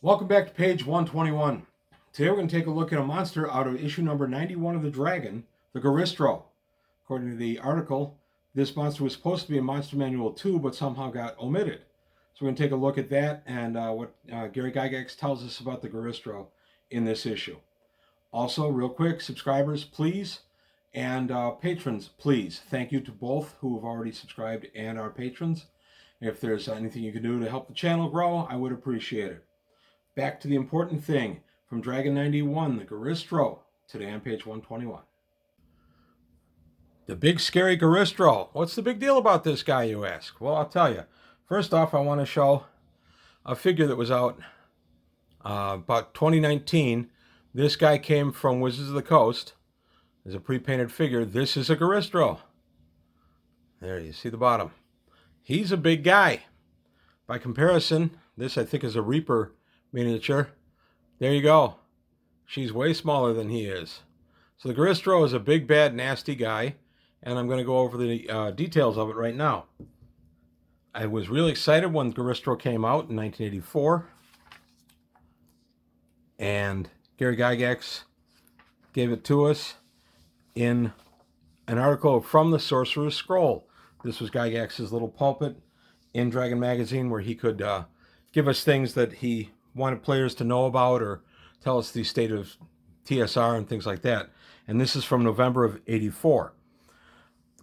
Welcome back to page 121. Today we're going to take a look at a monster out of issue number 91 of the Dragon, the Goristro. According to the article, this monster was supposed to be in Monster Manual 2, but somehow got omitted. So we're going to take a look at that and what Gary Gygax tells us about the Goristro in this issue. Also, real quick, subscribers, please, and patrons, please. Thank you to both who have already subscribed and our patrons. If there's anything you can do to help the channel grow, I would appreciate it. Back to the important thing from Dragon 91, the Goristro, today on page 121. The big scary Goristro. What's the big deal about this guy, you ask? Well, I'll tell you. First off, I want to show a figure that was out about 2019. This guy came from Wizards of the Coast. There's a pre-painted figure. This is a Goristro. There, you see the bottom. He's a big guy. By comparison, this I think is a Reaper miniature. There you go. She's way smaller than he is. So the Goristro is a big, bad, nasty guy, and I'm going to go over the details of it right now. I was really excited when Goristro came out in 1984, and Gary Gygax gave it to us in an article from the Sorcerer's Scroll. This was Gygax's little pulpit in Dragon Magazine where he could give us things that he wanted players to know about or tell us the state of TSR and things like that. And this is from November of 84.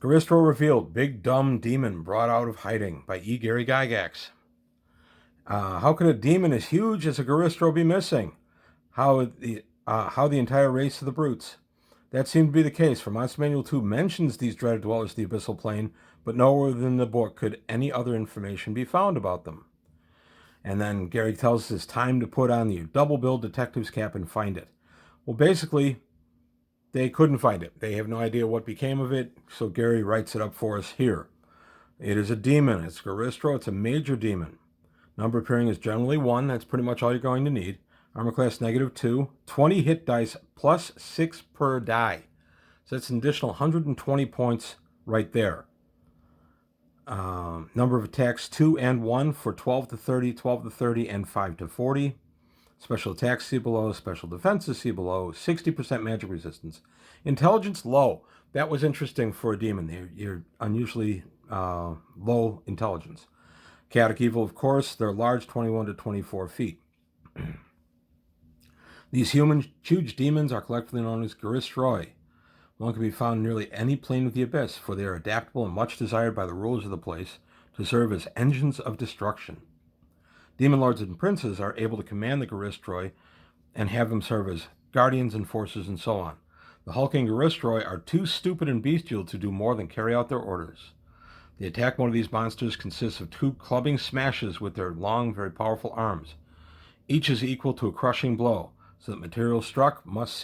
Goristro revealed, big dumb demon brought out of hiding by E. Gary Gygax. How could a demon as huge as a Goristro be missing? How the entire race of the brutes? That seemed to be the case, for Monster Manual 2 mentions these dreaded dwellers of the Abyssal Plane, but nowhere within the book could any other information be found about them. And then Gary tells us it's time to put on the double bill detective's cap and find it. Well, basically, they couldn't find it. They have no idea what became of it, so Gary writes it up for us here. It is a demon. It's Goristro. It's a major demon. Number appearing is generally 1. That's pretty much all you're going to need. Armor class -2. 20 hit dice plus 6 per die. So that's an additional 120 points right there. Number of attacks 2 and 1 for 12 to 30, 12 to 30, and 5 to 40. Special attacks see below, special defenses see below, 60% magic resistance. Intelligence low. That was interesting for a demon. You're unusually low intelligence. Chaotic evil, of course, they're large, 21 to 24 feet. These huge demons are collectively known as Goristroi. One can be found in nearly any plane of the abyss, for they are adaptable and much desired by the rulers of the place to serve as engines of destruction. Demon lords and princes are able to command the Goristroi and have them serve as guardians, enforcers, and so on. The hulking Goristroi are too stupid and bestial to do more than carry out their orders. The attack mode of these monsters consists of 2 clubbing smashes with their long, very powerful arms. Each is equal to a crushing blow, so that material struck must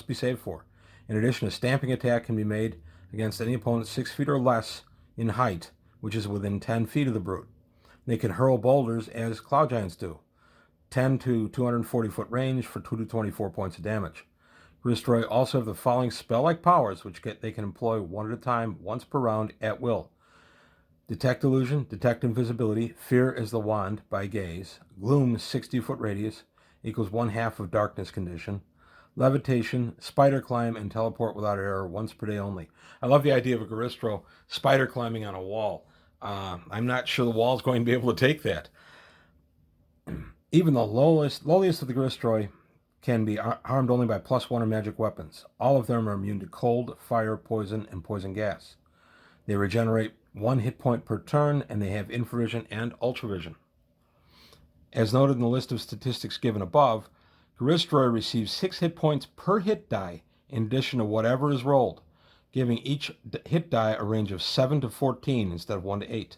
be saved for. In addition, a stamping attack can be made against any opponent 6 feet or less in height, which is within 10 feet of the brute. They can hurl boulders as cloud giants do. 10 to 240 foot range for 2 to 24 points of damage. Goristroi also have the following spell-like powers, which they can employ one at a time, once per round, at will. Detect illusion, detect invisibility, fear is the wand by gaze, gloom 60 foot radius, equals 1/2 of darkness condition, levitation, spider climb, and teleport without error, once per day only. I love the idea of a Goristro spider climbing on a wall. I'm not sure the wall's going to be able to take that. Even the lowliest of the Goristroi can be harmed only by +1 or magic weapons. All of them are immune to cold, fire, poison, and poison gas. They regenerate 1 hit point per turn, and they have infravision and ultravision. As noted in the list of statistics given above, Goristro receives 6 hit points per hit die in addition to whatever is rolled, giving each hit die a range of 7 to 14 instead of 1 to 8.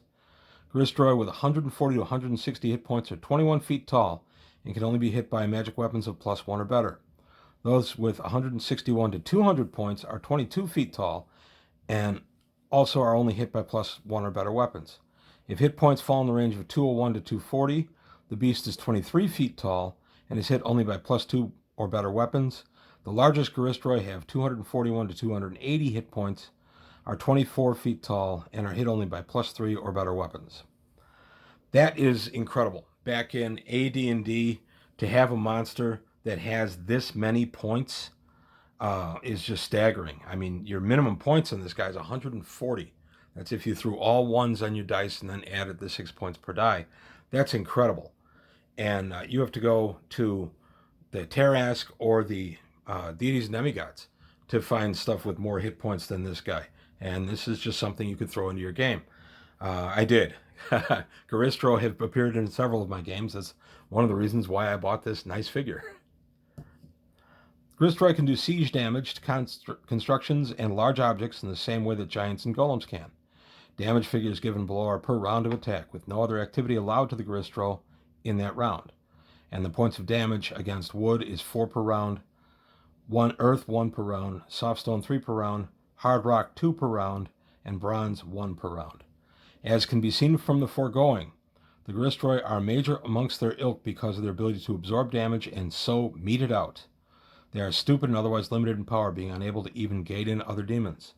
Goristro with 140 to 160 hit points are 21 feet tall and can only be hit by magic weapons of +1 or better. Those with 161 to 200 points are 22 feet tall and also are only hit by +1 or better weapons. If hit points fall in the range of 201 to 240, the beast is 23 feet tall and is hit only by +2 or better weapons. The largest Goristroi have 241 to 280 hit points, are 24 feet tall, and are hit only by +3 or better weapons. That is incredible. Back in AD&D, to have a monster that has this many points is just staggering. I mean, your minimum points on this guy is 140. That's if you threw all ones on your dice and then added the 6 points per die. That's incredible. And you have to go to the Tarask or the deities and demigods to find stuff with more hit points than this guy. And this is just something you could throw into your game. I did. Goristro have appeared in several of my games. That's one of the reasons why I bought this nice figure. Goristro can do siege damage to constructions and large objects in the same way that giants and golems can. Damage figures given below are per round of attack, with no other activity allowed to the Goristro in that round. And the points of damage against wood is 4 per round, 1 earth 1 per round, soft stone 3 per round, hard rock 2 per round, and bronze 1 per round. As can be seen from the foregoing, the Goristro are major amongst their ilk because of their ability to absorb damage and so mete it out. They are stupid and otherwise limited in power, being unable to even gate in other demons.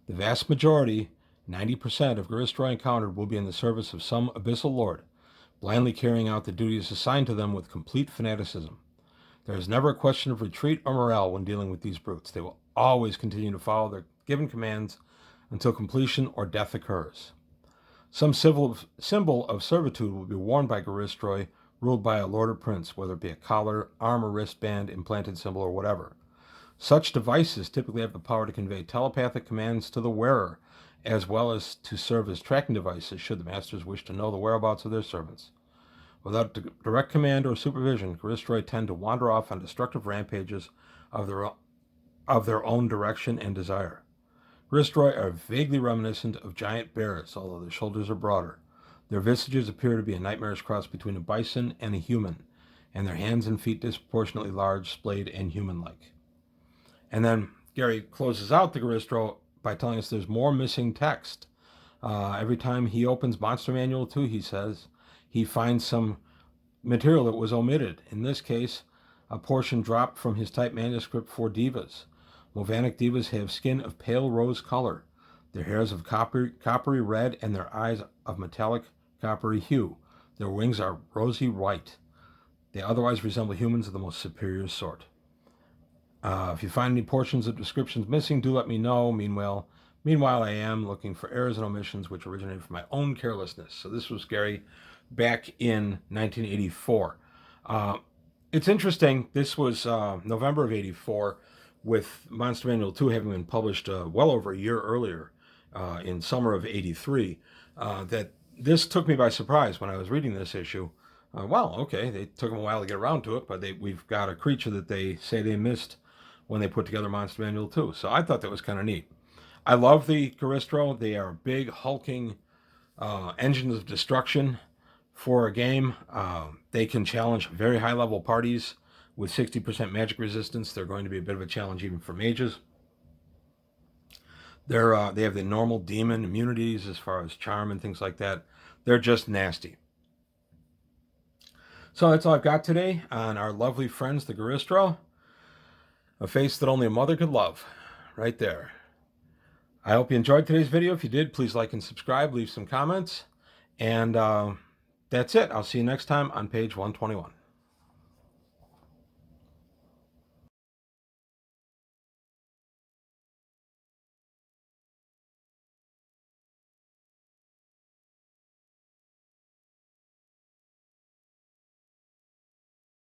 The vast majority, 90% of Goristro encountered, will be in the service of some abyssal lord, blindly carrying out the duties assigned to them with complete fanaticism. There is never a question of retreat or morale when dealing with these brutes. They will always continue to follow their given commands until completion or death occurs. Some symbol of servitude will be worn by Goristro, ruled by a lord or prince, whether it be a collar, arm or wristband, implanted symbol, or whatever. Such devices typically have the power to convey telepathic commands to the wearer, as well as to serve as tracking devices should the masters wish to know the whereabouts of their servants. Without direct command or supervision, Goristro tend to wander off on destructive rampages of their own direction and desire. Goristro are vaguely reminiscent of giant bears, although their shoulders are broader. Their visages appear to be a nightmarish cross between a bison and a human, and their hands and feet disproportionately large, splayed, and human-like. And then Gary closes out the Goristro by telling us there's more missing text. Every time he opens Monster Manual 2, he says, he finds some material that was omitted. In this case, a portion dropped from his typed manuscript for divas. Movanic divas have skin of pale rose color. Their hair is of coppery red, and their eyes of metallic coppery hue. Their wings are rosy white. They otherwise resemble humans of the most superior sort. If you find any portions of descriptions missing, do let me know. Meanwhile, I am looking for errors and omissions which originated from my own carelessness. So this was Gary back in 1984. It's interesting. This was November of 84, with Monster Manual 2 having been published well over a year earlier in summer of 83, that this took me by surprise when I was reading this issue. Well, okay, they took them a while to get around to it, but we've got a creature that they say they missed when they put together Monster Manual 2. So I thought that was kind of neat. I love the Goristro. They are big, hulking engines of destruction for a game. They can challenge very high-level parties with 60% magic resistance. They're going to be a bit of a challenge even for mages. They have the normal demon immunities as far as charm and things like that. They're just nasty. So that's all I've got today on our lovely friends, the Goristro. A face that only a mother could love. Right there. I hope you enjoyed today's video. If you did, please like and subscribe. Leave some comments. And that's it. I'll see you next time on page 121.